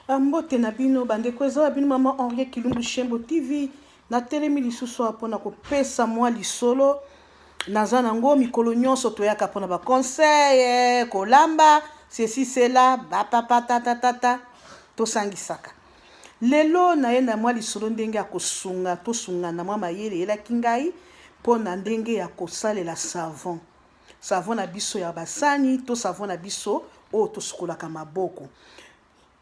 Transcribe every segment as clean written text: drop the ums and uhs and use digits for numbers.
Ambote na bino bandeko eza bino mama Henriette Kilumbu Shembo TV na telemi lisusu apona kopesa mwa lisolo naza nango mikolo nyonso toyaka pona ba conseil kolamba ceci cela papa tata tosangisaka lelo na yenda mwa lisolo ndenge ya kosunga tosunga na mwa mayele elaki ngai pona ndenge ya kosalela savon na biso ya basani to savon na biso o tosukolaka maboko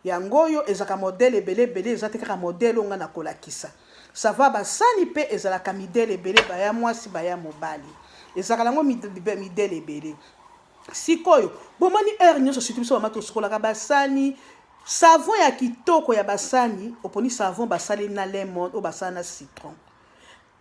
yangoyo ezaka modèle ebele ezate kaka modèle onga na kolakisa savon basani pe ezalaka midèle ebele baya mwasi baya mobali ezaka nango midèle ebele sikoyo bomani heure nyonso surtout biso bama tosukolaka basani savon ya kitoko ya basani oponi savon basali na lemon o basala na citron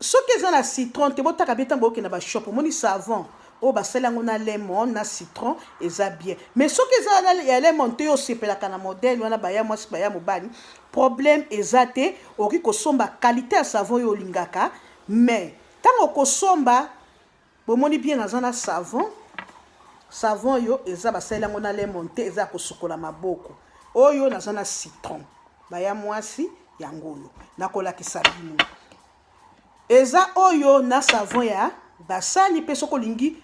soki eza na citron te botaka bie ntango okende na bashop omoni savon o basali yango na lemon na citron eza bien mais soki eza ya lemon te yo osepelaka na modèle wana baya mwasi baya mobali problème eza te okoki kosomba qualité ya savon oyo olingaka mais ntango okosomba bomoni bien naza na savon yo eza basali yango na lemon te eza kosukola maboko oyo naza na citron baya mwasi yango oyo nakolakisa bino eza oyo na savon ya basani pe soko lingi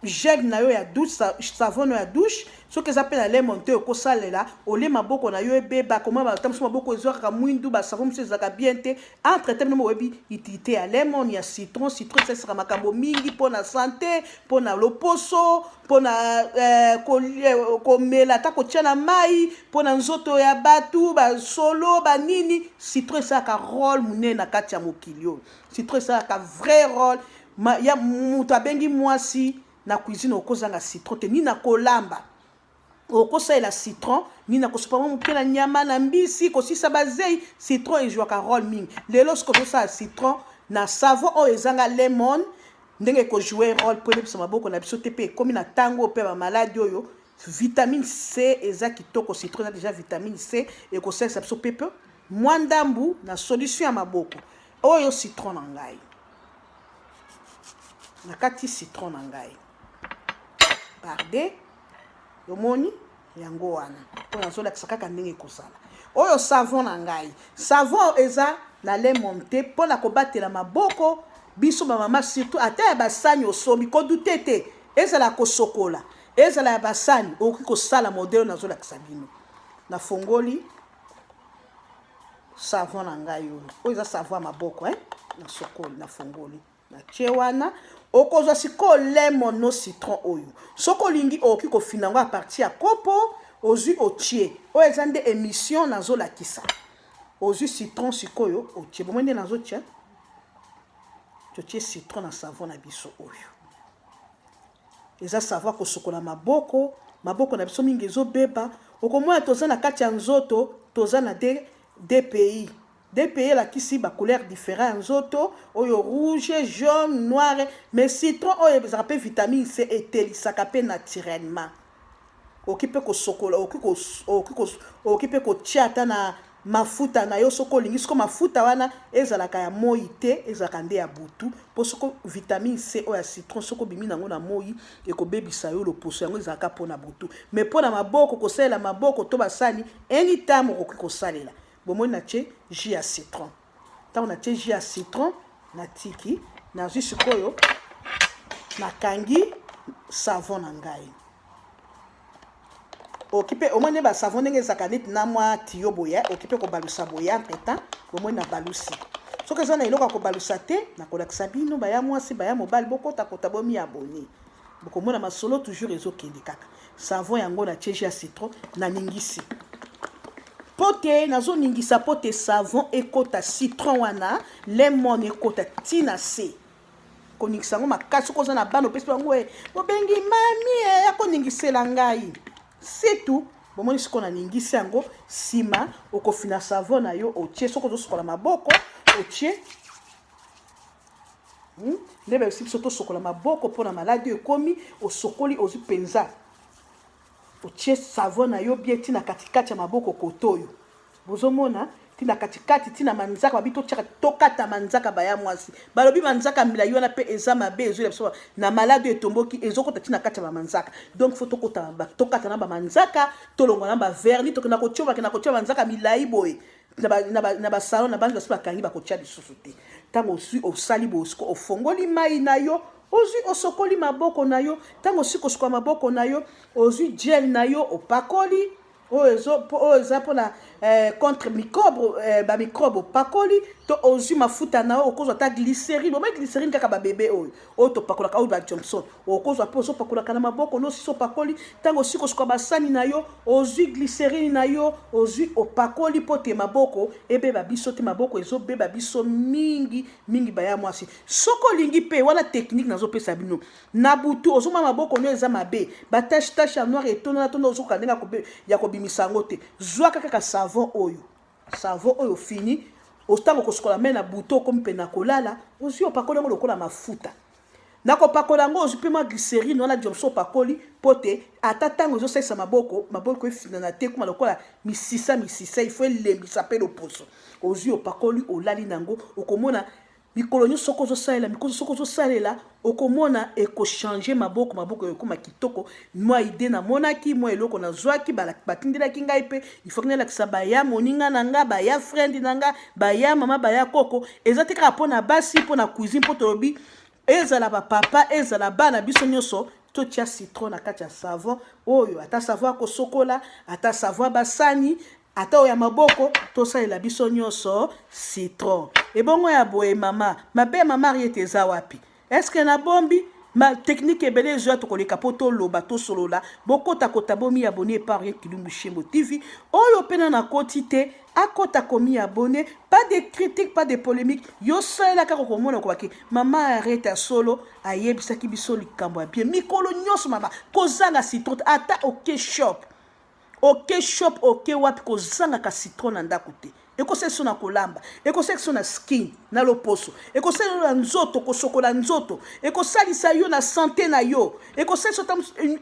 gel na yo ya douche savon ya douche soki eza pe na lemon te okosalela olie maboko na yo ebeba koma batamso maboko ezwaka mwindu ba savon mosusu ezalaka bien te entre te bino oyebi utilité ya lemon ya citron esalisaka makambo mingi mpona santé mpona loposo mpona komela ata kotia na mai mpona nzoto ya batu basolo banini citron esalaka rôle monene na kati ya mokili oyo citron esalaka vrai rôle ya moto abengi mwasi na cuisine okozanga citron te ni na kolamba okosalela citron ni na kosopa mwa moke na nyama na mbisi kosisa bazei citron ezwaka rôle mingi lelo siko tosala citron na savon oyo ezanga lemon ndenge ekojouer rôle mpo elebisa maboko na biso te mpe ekomi na ntango mpe bamaladi oyo vitamine C eza kitoko citron eza déjà vitamine C ekosalisa biso pepe mwa ndambu na solution ya maboko oyo citron na ngai na kati citron na ngai parde yomoni yango wana mpona nazolakisa kaka ndenge ekosala oyo savon na ngai savon eza na lemon te mpona kobatela maboko biso bamama surtout ata ya basani osombi kodute te ezala kosokola ezala ya basani okoki kosala modele nazolakisa bino nafongoli savon na ngai oyo eza savon ya maboko nasokoli nafongoli natie wana okozwa sikoyo lemon no citron oyo soki olingi okoki kofina yango a partir ya kopo ozwi otie oyo eza nde émission nazolakisa ozwi citron sikoyo otie bomoi nde nazotia totie citron na savon na biso oyo eza savon kosokola maboko na biso mingi ezobeba okomona toza na kati ya nzoto toza na des pays elakisi ba couleur différent ya nzoto oyo rouge jaune noir mais citron oyo ezaka mpe vitamine C etelisaka mpe naturellement okoki mpe kosokola okoki mpe kotia ata na mafuta na yo soki olingi siko mafuta wana ezalaka ya moi te ezalaka nde ya butu mpo soko vitamine C oyo ya citron soko obimi nango na moi ekobebisa yo loposo yango ezalaka mpona butu mais mpona maboko kosalela maboko to basani anytime okoki kosalela bomoi natie jus ya citron ntango natie jus ya citron natiki nazwi sikoyo nakangi savon na ngai okipe omoni basavon ndenge ezalaka neti na mwa tiyo boya okipe kobalusa boya mpetan bomoi na balusi soki eza na eloko ya kobalusa te nakolakisa bino baya mwasi baya mobali bokotakota bomi abone bokomona masolo toujours ezokende kaka savon yango natie jus ya citron naningisi pote nazoningisa pote savon ekota citron wana lemon ekota tina C koningisa yango makasi koza na bana opesi bango obengi mami ya koningisela ngai surtout bomoni siko naningisi yango nsima okofina savon na yo otie soko ozosokola maboko otie nde bayebisi biso tosokola maboko mpona maladi ekomi osokoli ozwi mpenza otie savon na yo bien ntina katikati ya maboko koto oyo bozomona tina katikati tina manzaka babi to tchaka tokata manzaka baya mwasi balobi manzaka mbila yona pe eza mabe ezo ya so na malade etomboki ezokota tina kati ba manzaka donc faut tokota ba tokata na ba manzaka tolongwa na ba verni to na kochoba manzaka milai boy na ba salon na bandi basi bakangi bakotia lisusu te ntango osui osali bosiko ofongoli mai na yo ozwi osokoli maboko na yo ntango osiko osukola maboko na yo ozwi gel na yo opakoli oyo eza mpona contre microbe bamicrobe opakoli to ozwi mafuta na yo okozwa ata glycérine omai glycérine kaka babebe oyo topakolaka oyo bajohnson okozwa mpe ozopakolaka na maboko no sisi opakoli ntango osiko osuka basani na yo ozwi glycérine na yo ozwi opakoli mpo te maboko ebeba biso te maboko ezobeba biso mingi baya mwasi soki olingi mpe wana technique nazopesa bino na butu ozomwa maboko no eza mabe batashe ya noir etonana ozokoka ndenge ya kobimisa yango te zwaka kaka savon oyo fini otango kosukola me na butu okomi mpe na kolala ozwi opakoli yango lokola mafuta nakopakola yango ozwi mpe mwa glycérine wana diomso opakoli mpo te ata ntango ezosalisa maboko efinana te kuma lokola misisa ifo elembisa mpe loposo ozwi opakoli olali nango okomona mikolo nyonso soko ozosalela okomona ekochange maboko ekoma kitoko mwa ide namonaki mwa eloko nazwaki batindelaki ngai mpe ifo nalakisa baya moninga na nga baya friend na nga baya mama baya koko eza te kaka mpona basi mpona cuisine mpo tolobi ezala bapapa ezala bana biso nyonso totia citron na kati ya savon oyo ata savon akosokola ata savon basani ata oya maboko tosalela biso nyonso citron ebongo ya boye mama mabe mama Ariete eza wapi eske na bombi ma technique ebele ezwa tokoleka po toloba tosolola bokota bomi abonné par Kilumbu Shembo TV oyo pena na koti te akota komi abonné pas de critiques pas de polémiques yo salela kaka komona kwaki mama Ariete solo ayebisaki biso likambo ya bien mikolo nyonso mama kozanga citron ata shop oke wapi kozanga ka citron na ndako te ekoseli na kolamba ekoseli na skin na loposo ekoseli na nzoto kosokola nzoto ekosalisa yo na santé na yo ekoseli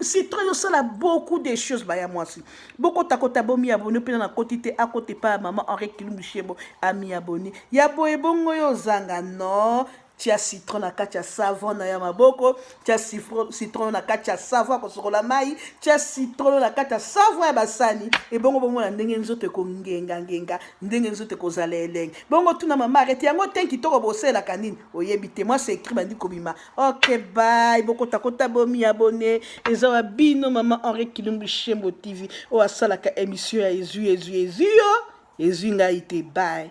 citron yosala beaucoup de choses baya mwasi bokotakota bomi abonné mpe na koti te akote pa mama Henri Kilumbu Shembo ami abonné ya boye bongo yo zanga no tia citron na kati ya savon na ya maboko tia citron na kati ya savon kosokola mai tia citron na kati ya savon ya basani ebongo bongo na ndenge nzoto ekongenga ndenge nzoto ekozala elenge bongo tuna mama Ariete yango tenki toko boselaka nini oyebi te moi c'est écrit bandi kobima ok bye bokotakota bomi abonné eza wa bino mama Henri Kilumbu Shembo TV oyo asalaka émission ya ezwi ngai te bye.